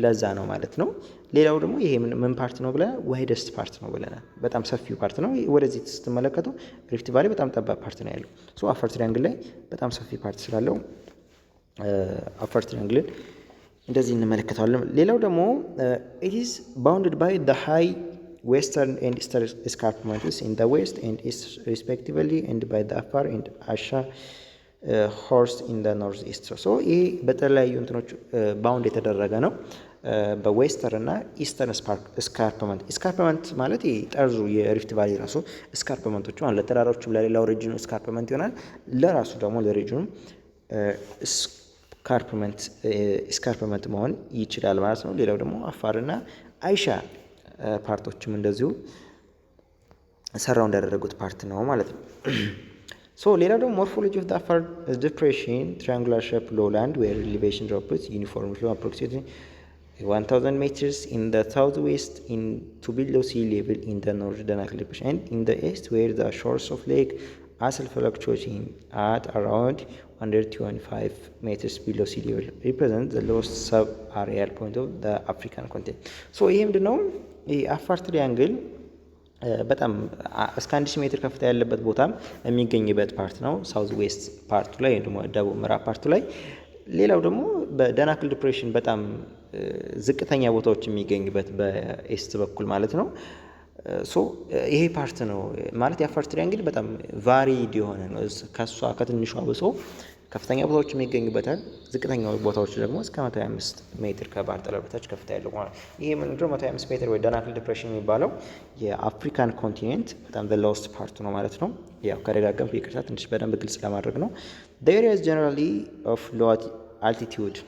ለዛ ነው ማለት ነው። ሌላው ደግሞ ይሄ ምን ፓርት ነው ብለናል? ዋይደስት ፓርት ነው ብለናል። በጣም ሰፊው ፓርት ነው። ወደዚህ ስትመለከቱ ሪፍት ቫሊ በጣም ጠባብ ፓርት ነው ያለው። ሶ አፋር ትሪያንግል ላይ በጣም ሰፊ ፓርት ስላለው አፋር ትሪያንግልን እንደዚህ እንመለከታለን። ሌላው ደግሞ it is bounded by the high western and eastern escarpments in the west and east respectively and by the Afar and Asha horse in the northeast. so ይሄ በተለያዩ እንትኖች ባውንድ የተደረገ ነው በዌስተርን እና ኢስተርን ስካርፕመንት። ስካርፕመንት ማለት ይሄ ጠርዙ የሪፍት ቫሊ ራሱ ስካርፕመንቶች ማለት ለተራሮቹም ለሌላው ሪጅኑ ስካርፕመንት ይሆናል፣ ለራሱ ደግሞ ለሪጅኑ ስካርፕመንት መሆን ይችላል ማለት ነው። ሌላው ደግሞ አፋርና አይሻ ፓርቶችም እንደዚሁ ሰራው እንዳደረጉት ፓርት ነው ማለት ነው። ሶ ሌላው ደግሞ ሞርፎሎጂ ኦፍ አፋር ዲፕሬሽን ትሪያንጉላር ሼፕ ሎላንድ ዌር ኤሊቬሽን ድሮፕስ ዩኒፎርም ፍሎ አፕሮክሲሜትሊ 1000 meters in the southwest to below sea level in the north Danakil depression and in the east where the shores of lake Assal fluctuating at around 125 meters below sea level represent the lowest sub-aerial point of the African continent. so ይሄ ምንድነው? የአፋር ትሪያንግል በጣም እስከ 1000 ሜትር ከፍታ ያለበት ቦታም የሚገኝበት ፓርት ነው፣ ሳውዝ ዌስት ፓርቱ ላይ ወይም ደግሞ ደቡብ ምዕራብ ፓርቱ ላይ። ሌላው ደግሞ በዳናክል ዲፕሬሽን በጣም ዝቅተኛ ቦታዎች የሚገኝበት በኤስት በኩል ማለት ነው። ሶ ይሄ ፓርት ነው ማለት የአፋር ትሪያንግል በጣም ቫሪድ የሆነ ነው። ከሷ ከትንሿ ብሶ ከፍተኛ ቦታዎች የሚገኙበታል፣ ዝቅተኛ ቦታዎች ደግሞ እስከ 125 ሜትር ከባህር ጠለል በታች ከፍታ ያለው ማለት ነው። ይሄ ምንድነው 125 ሜትር ወይ ዳናክል ዲፕሬሽን የሚባለው የአፍሪካን ኮንቲኔንት በጣም the lowest ፓርት ነው ማለት ነው። ያው ከደጋገምኩ ይቅርታ ትንሽ በደንብ ግልጽ ለማድረግ ነው። the area is generally of low altitude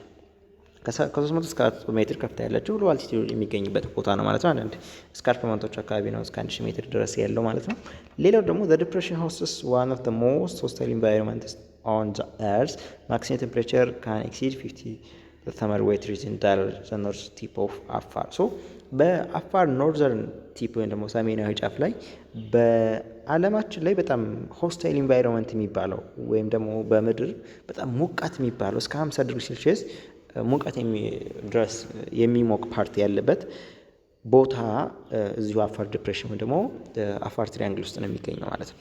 ከ300 እስከ 400 ሜትር ከፍታ ያላቸው ሎ አልቲቲዩድ የሚገኝበት ቦታ ነው ማለት ነው። አንዳንድ ስካርፕመንቶች አካባቢ ነው እስከ 1000 ሜትር ድረስ ያለው ማለት ነው። ሌላው ደግሞ the depression hosts one of the most hostile environments on the earth. maximum temperature can exceed 50 the summer wet region the north tip of Afar. so በአፋር ኖርዘርን ቲፕ ወይም ደግሞ ሰሜናዊ ጫፍ ላይ በዓለማችን ላይ በጣም ሆስታይል ኢንቫይሮንመንት የሚባለው ወይም ደግሞ በምድር በጣም ሞቃት የሚባለው እስከ 50 ዲግሪ ሴልሺየስ ሙቀት ድረስ የሚሞቅ ፓርት ያለበት ቦታ እዚሁ አፋር ዲፕሬሽን ወይ ደግሞ አፋር ትሪያንግል ውስጥ ነው የሚገኘው ማለት ነው።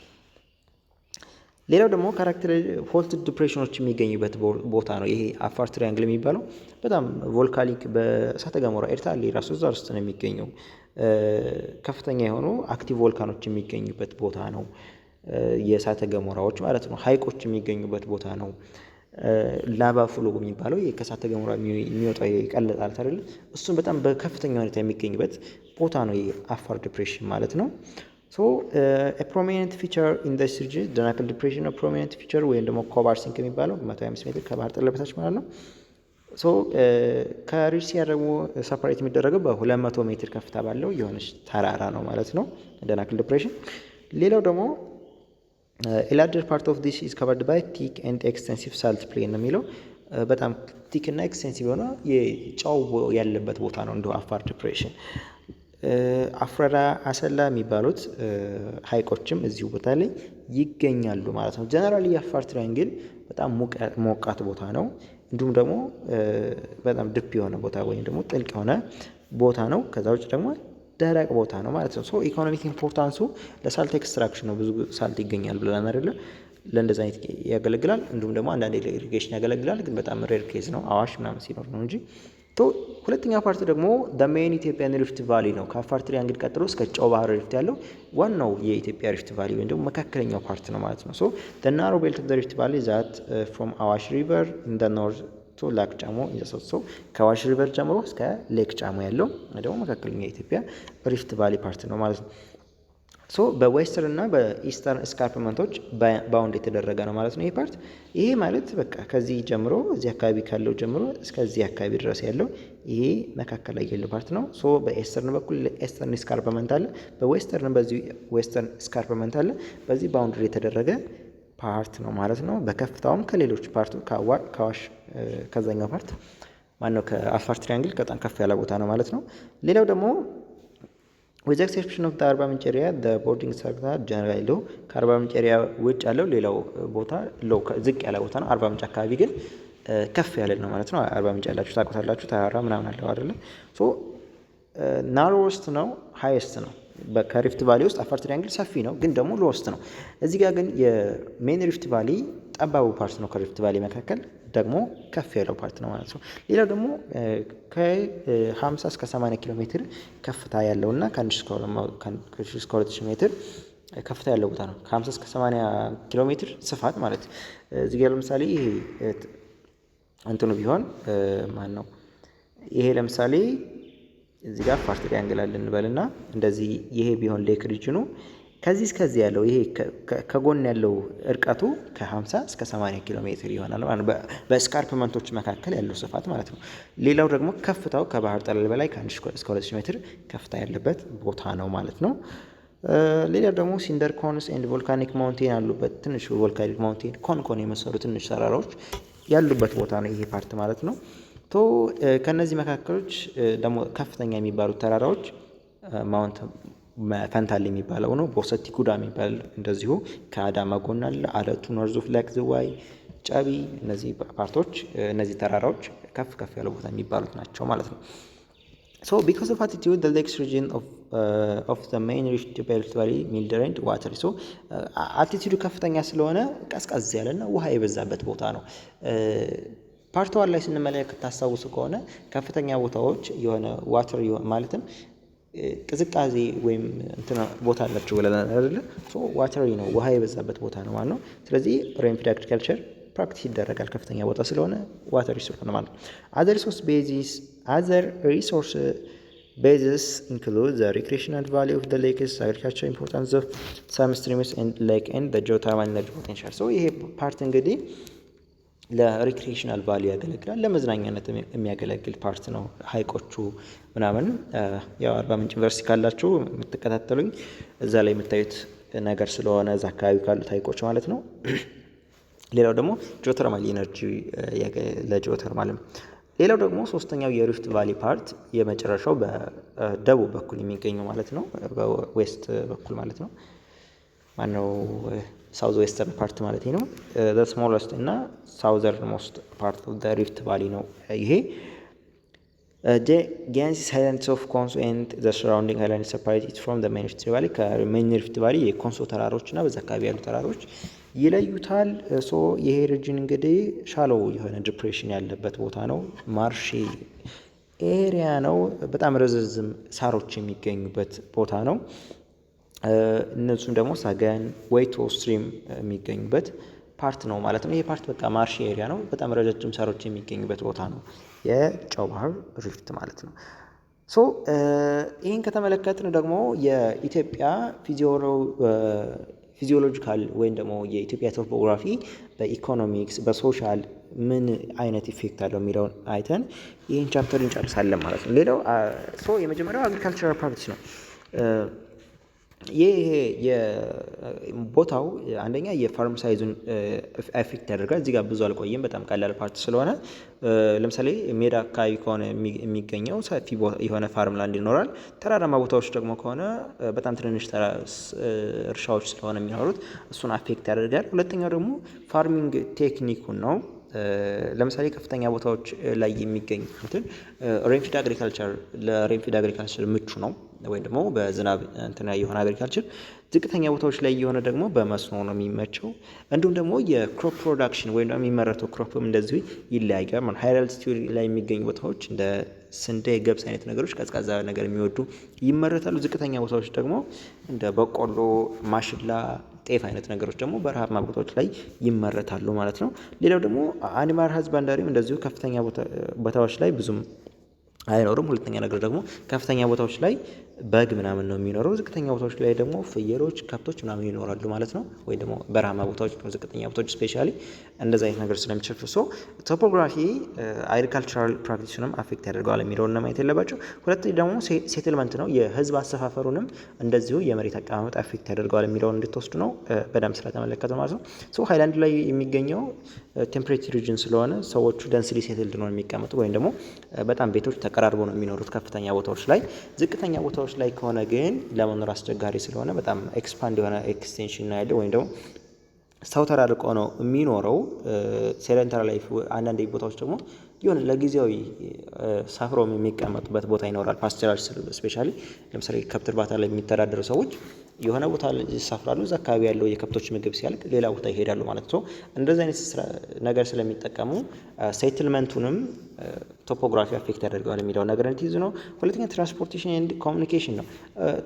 ሌላው ደግሞ ካራክተር ፎልት ዲፕሬሽኖች የሚገኙበት ቦታ ነው ይሄ አፋር ትሪያንግል የሚባለው። በጣም ቮልካኒክ በእሳተ ገሞራ ኤርታሌ ራሱ እዛ ውስጥ ነው የሚገኘው። ከፍተኛ የሆኑ አክቲቭ ቮልካኖች የሚገኙበት ቦታ ነው። የእሳተ ገሞራዎች ማለት ነው። ሀይቆች የሚገኙበት ቦታ ነው። ላቫ ፍሎ የሚባለው ከእሳተ ገሞራ የሚወጣው ይቀልጣል አይደል? እሱን በጣም በከፍተኛ ሁኔታ የሚገኝበት ቦታ ነው የአፋር ዲፕሬሽን ማለት ነው። so a prominent feature in this region Danakil depression a prominent feature ወይም ደግሞ ኮባር ሲንክ የሚባለው 125 ሜትር ከባህር ጠለል በታች ማለት ነው። so ከሪሲያ ደግሞ ሰፓሬት የሚደረገው በ200 ሜትር ከፍታ ባለው የሆነች ተራራ ነው ማለት ነው Danakil depression። ሌላው ደግሞ a larger part of this is covered by thick and extensive salt plain ነው የሚለው በጣም ቲክ እና ኤክስቴንሲቭ የሆነ የጨው ያለበት ቦታ ነው። እንዲሁ አፋር ዲፕሬሽን፣ አፍረራ፣ አሰላ የሚባሉት ሀይቆችም እዚሁ ቦታ ላይ ይገኛሉ ማለት ነው። ጀነራሊ የአፋር ትራያንግል በጣም ሞቃት ቦታ ነው። እንዲሁም ደግሞ በጣም ድፕ የሆነ ቦታ ወይም ደግሞ ጥልቅ የሆነ ቦታ ነው። ከዛ ውጭ ደግሞ ደረቅ ቦታ ነው ማለት ነው። ሶ ኢኮኖሚክ ኢምፖርታንሱ ለሳልት ኤክስትራክሽን ነው። ብዙ ሳልት ይገኛል ብለን አይደለ? ለእንደዚህ አይነት ያገለግላል። እንዲሁም ደግሞ አንዳንዴ ለኢሪጌሽን ያገለግላል። ግን በጣም ሬር ኬዝ ነው፣ አዋሽ ምናምን ሲኖር ነው እንጂ። ሁለተኛ ፓርት ደግሞ ሜን ኢትዮጵያን ሪፍት ቫሊ ነው። ከአፋር ትሪያንግል ቀጥሎ እስከ ጨው ባህር ሪፍት ያለው ዋናው የኢትዮጵያ ሪፍት ቫሊ ወይም ደግሞ መካከለኛው ፓርት ነው ማለት ነው። ሶ ናሮ ቤልት ኦፍ ሪፍት ቫሊ ዛት ፍሮም አዋሽ ሪቨር ኢን ኖርዝ ቱ ላክ ጫሞ ኢንዘሶሶ ከአዋሽ ሪቨር ጀምሮ እስከ ሌክ ጫሞ ያለው ደግሞ መካከለኛ የኢትዮጵያ ሪፍት ቫሊ ፓርት ነው ማለት ነው። ሶ በዌስተርን እና በኢስተርን እስካርፕመንቶች ባውንድ የተደረገ ነው ማለት ነው ይሄ ፓርት። ይሄ ማለት በቃ ከዚህ ጀምሮ እዚህ አካባቢ ካለው ጀምሮ እስከዚህ አካባቢ ድረስ ያለው ይሄ መካከል ላይ ያለው ፓርት ነው። ሶ በኤስተርን በኩል ኤስተርን እስካርፕመንት አለ፣ በዌስተርን በዚህ ዌስተርን እስካርፕመንት አለ። በዚህ ባውንድሪ የተደረገ ፓርት ነው ማለት ነው። በከፍታውም ከሌሎች ፓርቱ ከአዋሽ ከዛኛው ፓርት ማነው ከአፋር ትሪያንግል በጣም ከፍ ያለ ቦታ ነው ማለት ነው። ሌላው ደግሞ with the exception of the አርባ ምንጭ ኤሪያ the boarding structure generally low ከአርባ ምንጭ ኤሪያ ውጭ ያለው ሌላው ቦታ ሎው ዝቅ ያለ ቦታ ነው። አርባ ምንጭ አካባቢ ግን ከፍ ያለ ነው ማለት ነው። አርባ ምንጭ ያላችሁ ታውቁታላችሁ፣ ተራራ ምናምን አለው አይደለ? ሶ ናሮስት ነው፣ ሃይስት ነው። ከሪፍት ቫሊ ውስጥ አፋር ትሪያንግል ሰፊ ነው ግን ደግሞ ሎስት ነው። እዚህ ጋር ግን የሜን ሪፍት ቫሊ ጠባቡ ፓርት ነው። ከሪፍት ቫሊ መካከል ደግሞ ከፍ ያለው ፓርት ነው ማለት ነው። ሌላው ደግሞ ከ50 እስከ 80 ኪሎ ሜትር ከፍታ ያለው እና ከ1000 እስከ 2000 ሜትር ከፍታ ያለው ቦታ ነው። ከ50 እስከ 80 ኪሎ ሜትር ስፋት ማለት እዚህ ጋር ለምሳሌ ይሄ እንትኑ ቢሆን ማን ነው ይሄ ለምሳሌ እዚህ ጋር አፋር ትሪያንግል አለ እንበልና እንደዚህ ይሄ ቢሆን ሌክ ሪጅኑ ከዚህ እስከዚህ ያለው ይሄ ከጎን ያለው እርቀቱ ከ50 እስከ 80 ኪሎ ሜትር ይሆናል ማለት ነው፣ በስካርፕመንቶች መካከል ያለው ስፋት ማለት ነው። ሌላው ደግሞ ከፍታው ከባህር ጠለል በላይ ከ1000 እስከ 2000 ሜትር ከፍታ ያለበት ቦታ ነው ማለት ነው። ሌላው ደግሞ ሲንደር ኮንስ ኤንድ ቮልካኒክ ማውንቴን ያሉበት ትንሽ ቮልካኒክ ማውንቴን ኮን የመሰሉ ትንሽ ተራራዎች ያሉበት ቦታ ነው ይሄ ፓርት ማለት ነው። ከነዚህ መካከሎች ደግሞ ከፍተኛ የሚባሉት ተራራዎች ማውንት ፈንታሌ የሚባለው ነው። ቦሰቲ ጉዳ የሚባል እንደዚሁ ከአዳማ ጎን አለ። አለቱ፣ ኖርዝ ኦፍ ሌክ ዝዋይ፣ ጨቢ፣ እነዚህ ፓርቶች እነዚህ ተራራዎች ከፍ ያለ ቦታ የሚባሉት ናቸው ማለት ነው። ሶ ቢኮዝ ኦፍ አልቲቲዩድ ዘ ሌክስ ሪጅን ኦፍ ዘ ሜይን ሪፍት ቫሊ ሚልደር ኤንድ ዋተሪ። ሶ አልቲቲዩዱ ከፍተኛ ስለሆነ ቀዝቀዝ ያለና ውሃ የበዛበት ቦታ ነው። ፓርት ዋን ላይ ስንመለከት ታስታውሱ ከሆነ ከፍተኛ ቦታዎች የሆነ ዋተር ማለትም ቅዝቃዜ ወይም እንትና ቦታ አላቸው ብለናል አይደለ? ሶ ዋተሪ ነው፣ ውሃ የበዛበት ቦታ ነው ማለት ነው። ስለዚህ ሬንፊድ አግሪካልቸር ፕራክቲስ ይደረጋል ከፍተኛ ቦታ ስለሆነ ዋተሪ ስለሆነ ማለት ነው። አዘር ሪሶርስ ቤዝስ ኢንክሉድ ዘ ሪክሬሽናል ቫሊ ኦፍ ዘ ሌክስ፣ አግሪካልቸር ኢምፖርታንስ ኦፍ ሰም ስትሪምስ ኤንድ ሌክ ኤንድ ዘ ጂኦተርማል ኤነርጂ ፖቴንሻል። ሶ ይሄ ፓርት እንግዲህ ለሪክሬሽናል ቫሊ ያገለግላል፣ ለመዝናኛነት የሚያገለግል ፓርት ነው። ሀይቆቹ ምናምን ያው አርባ ምንጭ ዩኒቨርሲቲ ካላችሁ የምትከታተሉኝ እዛ ላይ የምታዩት ነገር ስለሆነ እዛ አካባቢ ካሉት ሀይቆች ማለት ነው። ሌላው ደግሞ ጂኦተርማል ኢነርጂ ለጂኦተርማልም። ሌላው ደግሞ ሶስተኛው የሪፍት ቫሊ ፓርት የመጨረሻው በደቡብ በኩል የሚገኘው ማለት ነው፣ በዌስት በኩል ማለት ነው። ማነው ሳውዝ ዌስተርን ፓርት ማለት ነው። ዘ ስሞለስት እና ሳውዘርን ሞስት ፓርት ኦፍ ዘ ሪፍት ቫሊ ነው ይሄ። ጊያንሲስ ሃይላንድስ ኦፍ ኮንሶ ኤንድ ዘ ሰራውንዲንግ ሃይላንድስ ሰፓሬት ኢት ፍሮም ዘ ሜን ሪፍት ቫሊ። ከሜን ሪፍት ቫሊ የኮንሶ ተራሮች እና በዛ አካባቢ ያሉ ተራሮች ይለዩታል። ሶ ይሄ ሪጅን እንግዲህ ሻሎው የሆነ ዲፕሬሽን ያለበት ቦታ ነው። ማርሺ ኤሪያ ነው። በጣም ረዘዝም ሳሮች የሚገኙበት ቦታ ነው። እነሱም ደግሞ ሰገን፣ ወይቶ ስትሪም የሚገኙበት ፓርት ነው ማለት ነው። ይሄ ፓርት በቃ ማርሽ ኤሪያ ነው። በጣም ረጃጅም ሳሮች የሚገኙበት ቦታ ነው የጨው ባህር ሪፍት ማለት ነው። ሶ ይህን ከተመለከትን ደግሞ የኢትዮጵያ ፊዚዮሎጂካል ወይም ደግሞ የኢትዮጵያ ቶፖግራፊ በኢኮኖሚክስ በሶሻል ምን አይነት ኢፌክት አለው የሚለውን አይተን ይህን ቻፕተር እንጨርሳለን ማለት ነው። ሌላው የመጀመሪያው አግሪካልቸራል ፕራክቲስ ነው። ይሄ የቦታው አንደኛ የፋርም ሳይዙን አፌክት ያደርጋል። እዚህ ጋር ብዙ አልቆይም፣ በጣም ቀላል ፓርት ስለሆነ ለምሳሌ ሜዳ አካባቢ ከሆነ የሚገኘው ሰፊ የሆነ ፋርም ላንድ ይኖራል። ተራራማ ቦታዎች ደግሞ ከሆነ በጣም ትንንሽ እርሻዎች ስለሆነ የሚኖሩት እሱን አፌክት ያደርጋል። ሁለተኛው ደግሞ ፋርሚንግ ቴክኒኩን ነው። ለምሳሌ ከፍተኛ ቦታዎች ላይ የሚገኝ ሬንፊድ አግሪካልቸር ለሬንፊድ አግሪካልቸር ምቹ ነው፣ ወይም ደግሞ በዝናብ እንትና የሆነ አግሪካልቸር። ዝቅተኛ ቦታዎች ላይ የሆነ ደግሞ በመስኖ ነው የሚመቸው። እንዲሁም ደግሞ የክሮፕ ፕሮዳክሽን ወይም ደግሞ የሚመረተው ክሮፕም እንደዚሁ ይለያያል። ሃይ አልቲቲዩድ ላይ የሚገኙ ቦታዎች እንደ ስንዴ፣ ገብስ አይነት ነገሮች ቀዝቃዛ ነገር የሚወዱ ይመረታሉ። ዝቅተኛ ቦታዎች ደግሞ እንደ በቆሎ፣ ማሽላ፣ ጤፍ አይነት ነገሮች ደግሞ በረሃማ ቦታዎች ላይ ይመረታሉ ማለት ነው። ሌላው ደግሞ አኒማል ሀዝባንዳሪም እንደዚሁ ከፍተኛ ቦታዎች ላይ ብዙም አይኖርም። ሁለተኛ ነገር ደግሞ ከፍተኛ ቦታዎች ላይ በግ ምናምን ነው የሚኖረው። ዝቅተኛ ቦታዎች ላይ ደግሞ ፍየሎች፣ ከብቶች ምናምን ይኖራሉ ማለት ነው። ወይ ደግሞ በረሃማ ቦታዎች፣ ዝቅተኛ ቦታዎች ስፔሻሊ እንደዚ አይነት ነገር ስለሚችል ቶፖግራፊ አግሪካልቸራል ፕራክቲስንም አፌክት ያደርገዋል የሚለውን ማየት የለባቸው። ሁለተኛ ደግሞ ሴትልመንት ነው፣ የህዝብ አሰፋፈሩንም እንደዚሁ የመሬት አቀማመጥ አፌክት ያደርገዋል የሚለውን እንድትወስዱ ነው በደንብ ስለተመለከተ ማለት ነው። ሃይላንድ ላይ የሚገኘው ቴምፕሬቸር ሪጅን ስለሆነ ሰዎቹ ደንስሊ ሴትልድ ነው የሚቀመጡ፣ ወይም ደግሞ በጣም ቤቶች ተቀራርቦ ነው የሚኖሩት ከፍተኛ ቦታዎች ላይ። ዝቅተኛ ቦታዎች ላይ ከሆነ ግን ለመኖር አስቸጋሪ ስለሆነ በጣም ኤክስፓንድ የሆነ ኤክስቴንሽን ነው ያለው፣ ወይም ደግሞ ሰው ተራርቆ ነው የሚኖረው። ሴደንታሪ ላይፍ አንዳንድ ቦታዎች ደግሞ የሆነ ለጊዜያዊ ሰፍረው የሚቀመጡበት ቦታ ይኖራል። ፓስቸራል ስፔሻሊ ለምሳሌ ከብት እርባታ ላይ የሚተዳደሩ ሰዎች የሆነ ቦታ ይሳፍራሉ። እዛ አካባቢ ያለው የከብቶች ምግብ ሲያልቅ ሌላ ቦታ ይሄዳሉ ማለት ነው። እንደዚህ አይነት ነገር ስለሚጠቀሙ ሴትልመንቱንም ቶፖግራፊ አፌክት ያደርገዋል የሚለው ነገር እንዲይዙ ነው። ሁለተኛ ትራንስፖርቴሽን ኤንድ ኮሚኒኬሽን ነው።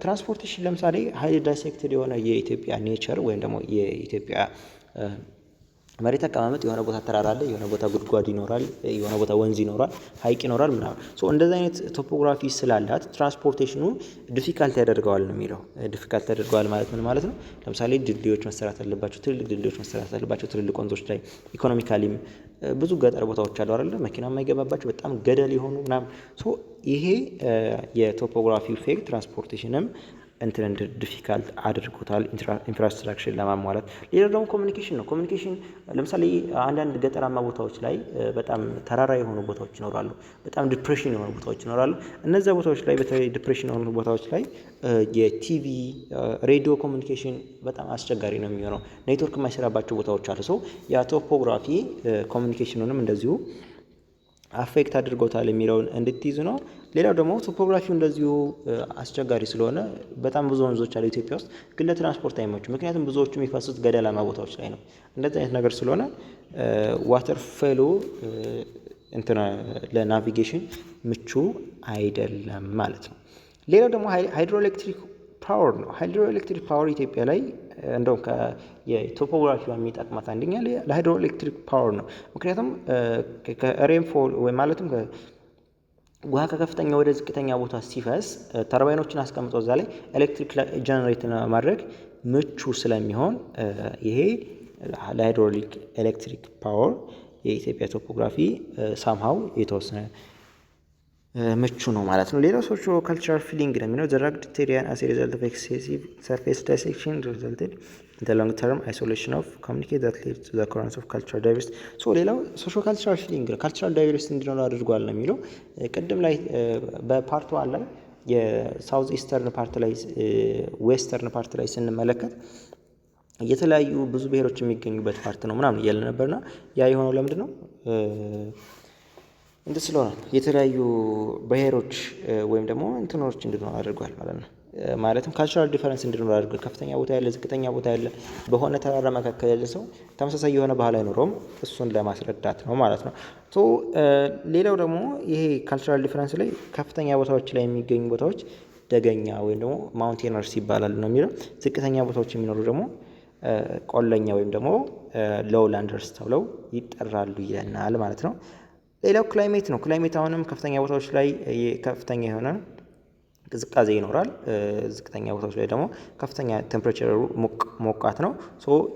ትራንስፖርቴሽን ለምሳሌ ሃይሊ ዳይሴክትድ የሆነ የኢትዮጵያ ኔቸር ወይም ደግሞ የኢትዮጵያ መሬት አቀማመጥ የሆነ ቦታ ተራራ አለ፣ የሆነ ቦታ ጉድጓድ ይኖራል፣ የሆነ ቦታ ወንዝ ይኖራል፣ ሀይቅ ይኖራል ምናምን። እንደዚህ አይነት ቶፖግራፊ ስላላት ትራንስፖርቴሽኑ ዲፊካልት ያደርገዋል ነው የሚለው። ዲፊካልት ያደርገዋል ማለት ምን ማለት ነው? ለምሳሌ ድልድዮች መሰራት አለባቸው፣ ትልልቅ ድልድዮች መሰራት አለባቸው፣ ትልልቅ ወንዞች ላይ። ኢኮኖሚካሊም ብዙ ገጠር ቦታዎች አሉ አይደለ፣ መኪና የማይገባባቸው በጣም ገደል የሆኑ ምናምን። ይሄ የቶፖግራፊ ኢፌክት ትራንስፖርቴሽንም እንትን ዲፊካልት አድርጎታል ኢንፍራስትራክቸር ለማሟላት። ሌላው ደግሞ ኮሚኒኬሽን ነው። ኮሚኒኬሽን ለምሳሌ አንዳንድ ገጠራማ ቦታዎች ላይ በጣም ተራራ የሆኑ ቦታዎች ይኖራሉ፣ በጣም ዲፕሬሽን የሆኑ ቦታዎች ይኖራሉ። እነዚያ ቦታዎች ላይ በተለይ ዲፕሬሽን የሆኑ ቦታዎች ላይ የቲቪ ሬዲዮ ኮሚኒኬሽን በጣም አስቸጋሪ ነው የሚሆነው። ኔትወርክ የማይሰራባቸው ቦታዎች አሉ። ያ ቶፖግራፊ ኮሚኒኬሽኑንም እንደዚሁ አፌክት አድርጎታል የሚለውን እንድትይዙ ነው። ሌላው ደግሞ ቶፖግራፊው እንደዚሁ አስቸጋሪ ስለሆነ በጣም ብዙ ወንዞች አሉ ኢትዮጵያ ውስጥ፣ ግን ለትራንስፖርት አይመቹም። ምክንያቱም ብዙዎቹ የሚፈሱት ገደላማ ቦታዎች ላይ ነው። እንደዚህ አይነት ነገር ስለሆነ ዋተር ፌሎ እንትና ለናቪጌሽን ምቹ አይደለም ማለት ነው። ሌላው ደግሞ ሃይድሮኤሌክትሪክ ፓወር ነው። ሃይድሮኤሌክትሪክ ፓወር ኢትዮጵያ ላይ እንደውም የቶፖግራፊ የሚጠቅማት አንደኛ ለሃይድሮኤሌክትሪክ ፓወር ነው። ምክንያቱም ከሬንፎል ወይ ማለትም ውሃ ከከፍተኛ ወደ ዝቅተኛ ቦታ ሲፈስ ተርባይኖችን አስቀምጦ እዛ ላይ ኤሌክትሪክ ጀነሬት ማድረግ ምቹ ስለሚሆን ይሄ ለሃይድሮሊክ ኤሌክትሪክ ፓወር የኢትዮጵያ ቶፖግራፊ ሳምሃው የተወሰነ ምቹ ነው ማለት ነው። ሌላው ሶሾ ካልቸራል ፊሊንግ ነው የሚለው ዘራግድ ቴሪያን አስ ሪዛልት ኦፍ ኤክሴሲቭ ሰርፌስ ዳይሴክሽን ሪዛልትድ ኢን ዘ ሎንግ ተርም አይሶሌሽን ኦፍ ኮሚኒኬት ዛት ሊድስ ቱ ዘ ኦከረንስ ኦፍ ካልቸራል ዳይቨርሲቲ። ሌላው ሶሾ ካልቸራል ፊሊንግ ነው። ካልቸራል ዳይቨርሲቲ እንዲኖር አድርጓል ነው የሚለው። ቅድም ላይ በፓርት ዋን ላይ የሳውዝ ኢስተርን ፓርት ላይ ዌስተርን ፓርት ላይ ስንመለከት የተለያዩ ብዙ ብሔሮች የሚገኙበት ፓርት ነው ምናምን እያለ ነበርና ያ የሆነው ለምንድን ነው? እንትን ስለሆነ የተለያዩ ብሔሮች ወይም ደግሞ እንትኖች እንዲኖር አድርጓል ማለት ነው። ማለትም ካልቸራል ዲፈረንስ እንዲኖር አድርጓል። ከፍተኛ ቦታ ያለ፣ ዝቅተኛ ቦታ ያለ፣ በሆነ ተራራ መካከል ያለ ሰው ተመሳሳይ የሆነ ባህል አይኖረውም። እሱን ለማስረዳት ነው ማለት ነው። ሌላው ደግሞ ይሄ ካልቸራል ዲፈረንስ ላይ ከፍተኛ ቦታዎች ላይ የሚገኙ ቦታዎች ደገኛ ወይም ደግሞ ማውንቴነርስ ይባላል ነው የሚለው። ዝቅተኛ ቦታዎች የሚኖሩ ደግሞ ቆለኛ ወይም ደግሞ ሎውላንደርስ ተብለው ይጠራሉ ይለናል ማለት ነው። ሌላው ክላይሜት ነው። ክላይሜት አሁንም ከፍተኛ ቦታዎች ላይ ከፍተኛ የሆነ ቅዝቃዜ ይኖራል። ዝቅተኛ ቦታዎች ላይ ደግሞ ከፍተኛ ቴምፕሬቸሩ ሞቃት ነው።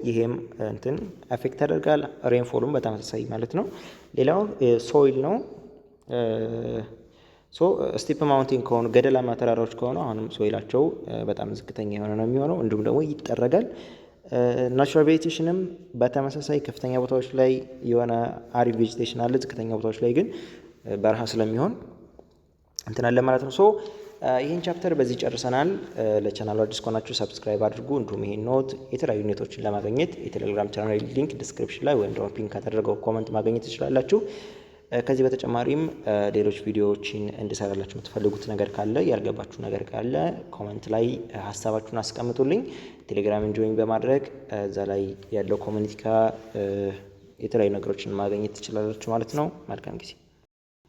ይሄም እንትን አፌክት ያደርጋል። ሬንፎሉም በተመሳሳይ ማለት ነው። ሌላው ሶይል ነው። ሶ ስቲፕ ማውንቴን ከሆኑ ገደላማ ተራራዎች ከሆኑ አሁንም ሶይላቸው በጣም ዝቅተኛ የሆነ ነው የሚሆነው። እንዲሁም ደግሞ ይጠረጋል። ናቹራል ቬጂቴሽንም በተመሳሳይ ከፍተኛ ቦታዎች ላይ የሆነ አሪድ ቬጂቴሽን አለ። ዝቅተኛ ቦታዎች ላይ ግን በረሃ ስለሚሆን እንትን አለ ማለት ነው። ሶ ይህን ቻፕተር በዚህ ጨርሰናል። ለቻናሉ አዲስ ከሆናችሁ ሰብስክራይብ አድርጉ። እንዲሁም ይሄን ኖት የተለያዩ ኔቶችን ለማግኘት የቴሌግራም ቻናል ሊንክ ዲስክሪፕሽን ላይ ወይም ደግሞ ፒን ካደረገው ኮመንት ማግኘት ትችላላችሁ። ከዚህ በተጨማሪም ሌሎች ቪዲዮዎችን እንድሰራላችሁ የምትፈልጉት ነገር ካለ ያልገባችሁ ነገር ካለ ኮመንት ላይ ሀሳባችሁን አስቀምጡልኝ። ቴሌግራም ጆይን በማድረግ እዛ ላይ ያለው ኮሚኒቲ የተለያዩ ነገሮችን ማግኘት ትችላላችሁ ማለት ነው። መልካም ጊዜ